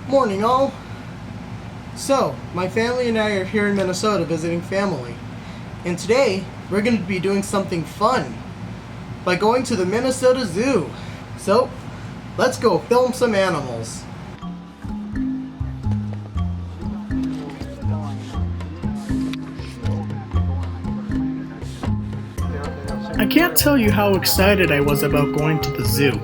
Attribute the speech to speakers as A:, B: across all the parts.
A: Morning all. So, my family and I are here in Minnesota visiting family. And today, we're going to be doing something fun by going to the Minnesota Zoo. So, let's go film some animals. I can't tell you how excited I was about going to the zoo.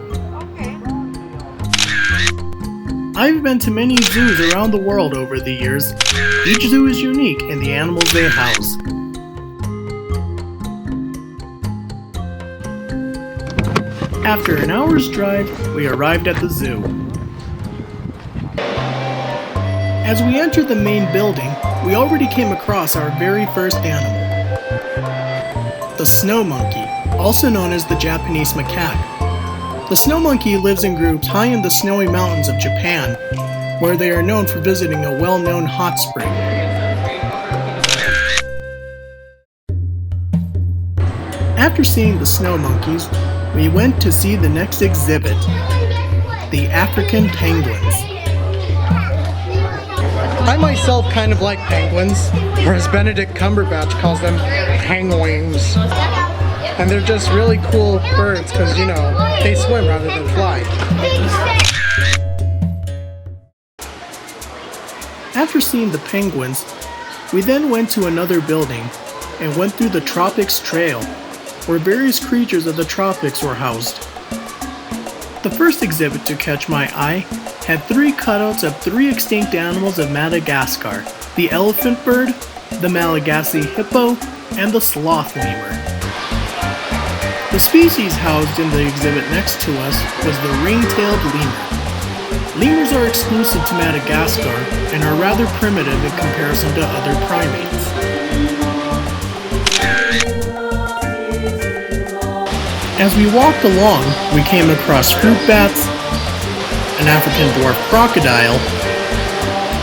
A: I've been to many zoos around the world over the years. Each zoo is unique in the animals they house. After an hour's drive, we arrived at the zoo. As we entered the main building, we already came across our very first animal. The snow monkey, also known as the Japanese macaque. The snow monkey lives in groups high in the snowy mountains of Japan, where they are known for visiting a well-known hot spring. After seeing the snow monkeys, we went to see the next exhibit, the African penguins. I myself kind of like penguins, or as Benedict Cumberbatch calls them, penguins. And they're just really cool birds because, you know, they swim rather than fly. After seeing the penguins, we then went to another building and went through the Tropics Trail, where various creatures of the tropics were housed. The first exhibit to catch my eye had 3 cutouts of 3 extinct animals of Madagascar: the elephant bird, the Malagasy hippo, and the sloth lemur. The species housed in the exhibit next to us was the ring-tailed lemur. Lemurs are exclusive to Madagascar and are rather primitive in comparison to other primates. As we walked along, we came across fruit bats, an African dwarf crocodile,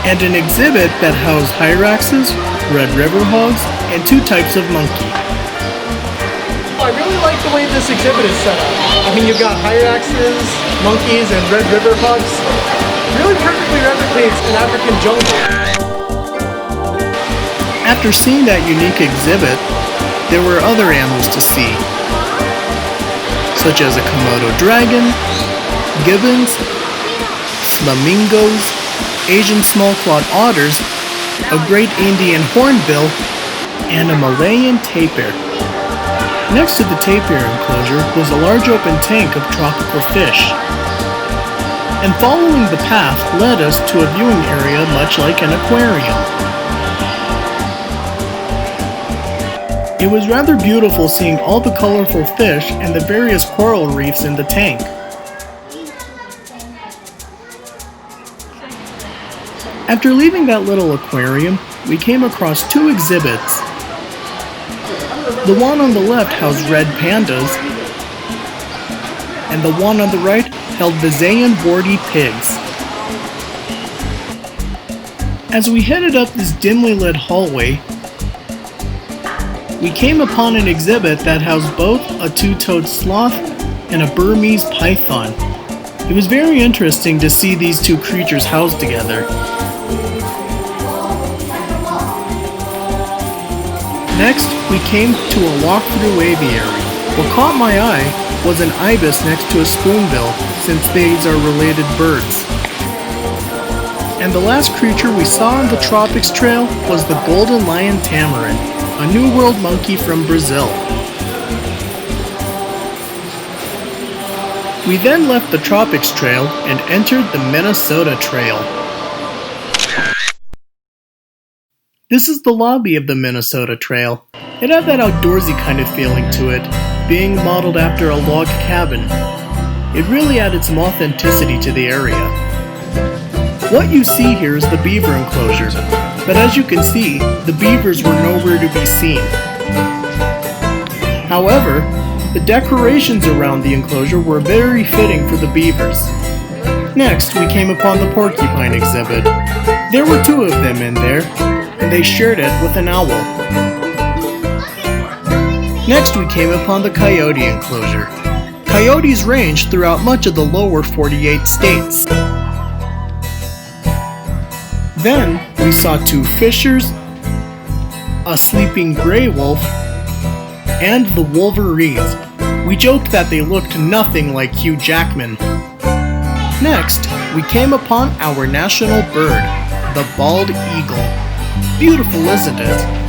A: and an exhibit that housed hyraxes, red river hogs, and 2 types of monkey. I really like the way this exhibit is set up. I mean, you've got hyraxes, monkeys, and red river hogs. Really perfectly replicates an African jungle. After seeing that unique exhibit, there were other animals to see, such as a Komodo dragon, gibbons, flamingos, Asian small-clawed otters, a great Indian hornbill, and a Malayan tapir. Next to the tapir enclosure was a large open tank of tropical fish. And following the path led us to a viewing area much like an aquarium. It was rather beautiful seeing all the colorful fish and the various coral reefs in the tank. After leaving that little aquarium, we came across 2 exhibits. The one on the left housed red pandas, and the one on the right held Visayan warty pigs. As we headed up this dimly lit hallway, we came upon an exhibit that housed both a 2-toed sloth and a Burmese python. It was very interesting to see these 2 creatures housed together. Next, we came to a walk-through aviary. What caught my eye was an ibis next to a spoonbill, since these are related birds. And the last creature we saw on the Tropics Trail was the golden lion tamarin, a New World monkey from Brazil. We then left the Tropics Trail and entered the Minnesota Trail. This is the lobby of the Minnesota Trail. It had that outdoorsy kind of feeling to it, being modeled after a log cabin. It really added some authenticity to the area. What you see here is the beaver enclosure, but as you can see, the beavers were nowhere to be seen. However, the decorations around the enclosure were very fitting for the beavers. Next, we came upon the porcupine exhibit. There were 2 of them in there, and they shared it with an owl. Next, we came upon the coyote enclosure. Coyotes range throughout much of the lower 48 states. Then we saw 2 fishers, a sleeping gray wolf, and the wolverines. We joked that they looked nothing like Hugh Jackman. Next, we came upon our national bird, the bald eagle. Beautiful, isn't it?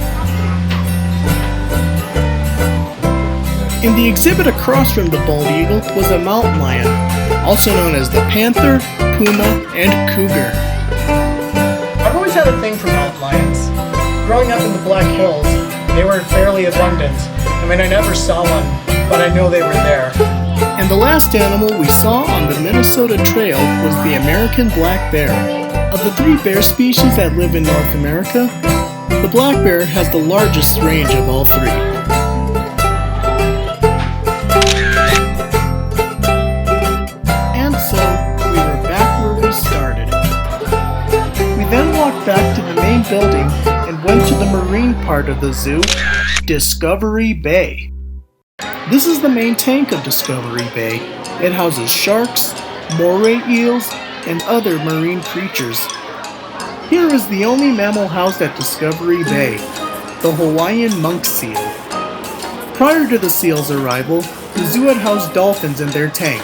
A: In the exhibit across from the bald eagle was a mountain lion, also known as the panther, puma, and cougar. I've always had a thing for mountain lions. Growing up in the Black Hills, they were fairly abundant. I mean, I never saw one, but I know they were there. And the last animal we saw on the Minnesota Trail was the American black bear. Of the 3 bear species that live in North America, the black bear has the largest range of all 3. And so, we were back where we started. We then walked back to the main building and went to the marine part of the zoo, Discovery Bay. This is the main tank of Discovery Bay. It houses sharks, moray eels, and other marine creatures. Here is the only mammal housed at Discovery Bay, the Hawaiian monk seal. Prior to the seal's arrival, the zoo had housed dolphins in their tank.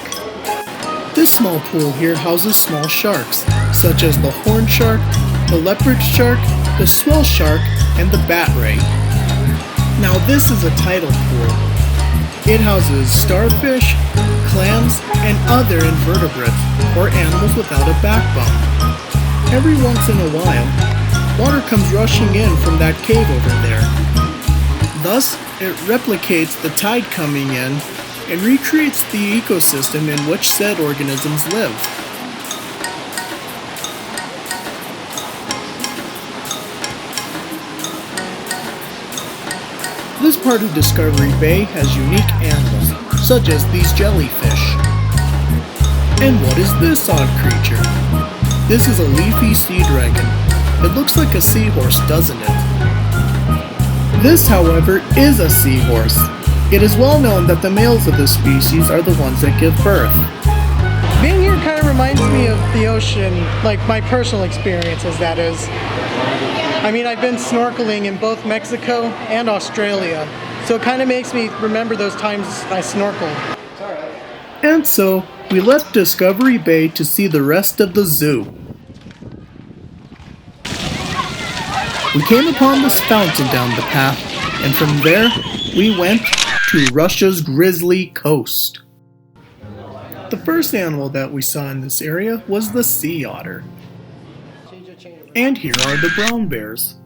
A: This small pool here houses small sharks, such as the horn shark, the leopard shark, the swell shark, and the bat ray. Now this is a tidal pool. It houses starfish, clams, and other invertebrates, or animals without a backbone. Every once in a while, water comes rushing in from that cave over there. Thus, it replicates the tide coming in and recreates the ecosystem in which said organisms live. This part of Discovery Bay has unique animals, such as these jellyfish. And what is this odd creature? This is a leafy sea dragon. It looks like a seahorse, doesn't it? This, however, is a seahorse. It is well known that the males of this species are the ones that give birth. Being here kind of reminds me of the ocean, like my personal experiences, that is. I mean, I've been snorkeling in both Mexico and Australia, so it kind of makes me remember those times I snorkeled. And so, we left Discovery Bay to see the rest of the zoo. We came upon this fountain down the path, and from there, we went to Russia's Grizzly Coast. The first animal that we saw in this area was the sea otter. And here are the brown bears.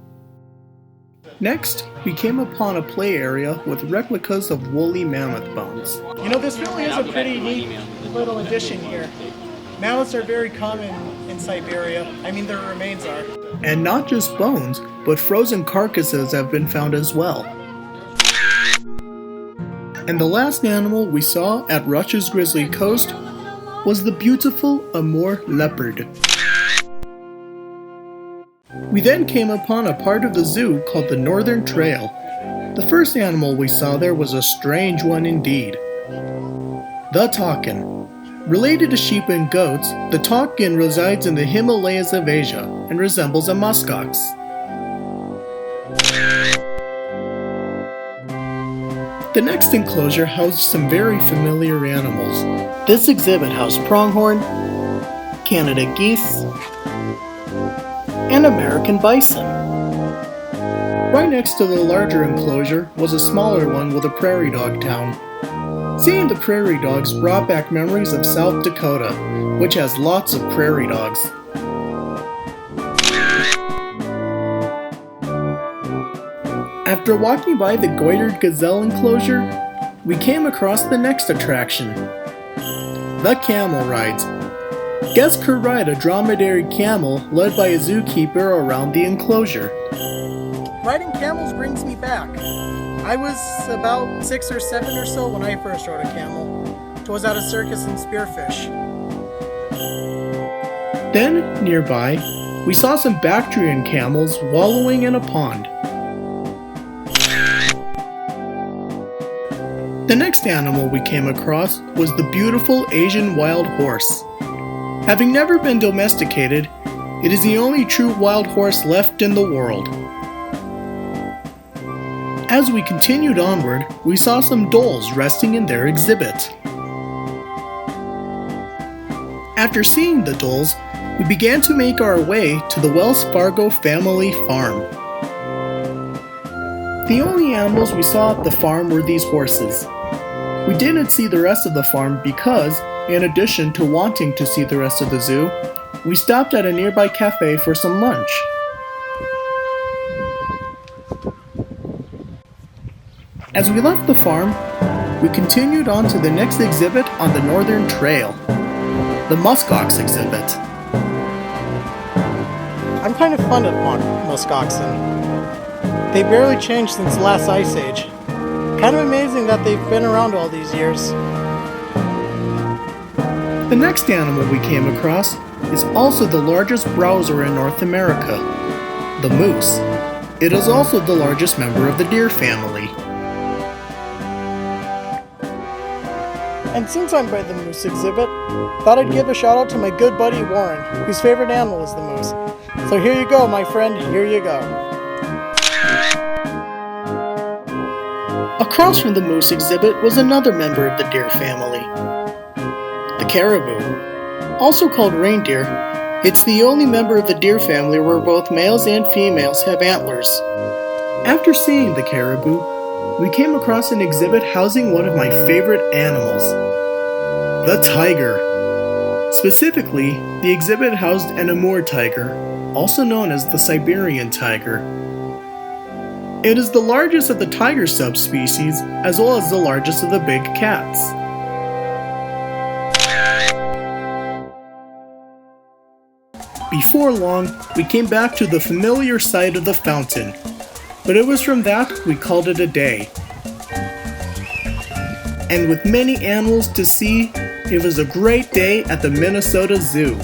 A: Next, we came upon a play area with replicas of woolly mammoth bones. You know, this really is a pretty neat little addition here. Mammoths are very common in Siberia. I mean, their remains are. And not just bones, but frozen carcasses have been found as well. And the last animal we saw at Russia's Grizzly Coast was the beautiful Amur leopard. We then came upon a part of the zoo called the Northern Trail. The first animal we saw there was a strange one indeed. The takin. Related to sheep and goats, the takin resides in the Himalayas of Asia and resembles a muskox. The next enclosure housed some very familiar animals. This exhibit housed pronghorn, Canada geese, and American bison. Right next to the larger enclosure was a smaller one with a prairie dog town. Seeing the prairie dogs brought back memories of South Dakota, which has lots of prairie dogs. After walking by the goitered gazelle enclosure, we came across the next attraction, the camel rides. Guests could ride a dromedary camel led by a zookeeper around the enclosure. Riding camels brings me back. I was about 6 or 7 or so when I first rode a camel. It was at a circus in Spearfish. Then, nearby, we saw some Bactrian camels wallowing in a pond. The next animal we came across was the beautiful Asian wild horse. Having never been domesticated, It is the only true wild horse left in the world. As we continued onward, we saw some dholes resting in their exhibit. After seeing the dholes, we began to make our way to the Wells Fargo family farm. The only animals we saw at the farm were these horses. We didn't see the rest of the farm because, in addition to wanting to see the rest of the zoo, we stopped at a nearby cafe for some lunch. As we left the farm, we continued on to the next exhibit on the Northern Trail, the muskox exhibit.
B: I'm kind of fond of muskoxen. They barely changed since the last ice age. Kind of amazing that they've been around all these years.
A: The next animal we came across is also the largest browser in North America, the moose. It is also the largest member of the deer family.
B: And since I'm by the moose exhibit, thought I'd give a shout out to my good buddy Warren, whose favorite animal is the moose. So here you go, my friend, here you go.
A: Across from the moose exhibit was another member of the deer family, the caribou. Also called reindeer, it's the only member of the deer family where both males and females have antlers. After seeing the caribou, we came across an exhibit housing one of my favorite animals, the tiger. Specifically, the exhibit housed an Amur tiger, also known as the Siberian tiger. It is the largest of the tiger subspecies, as well as the largest of the big cats. Before long, we came back to the familiar sight of the fountain, but it was from that we called it a day. And with many animals to see, it was a great day at the Minnesota Zoo.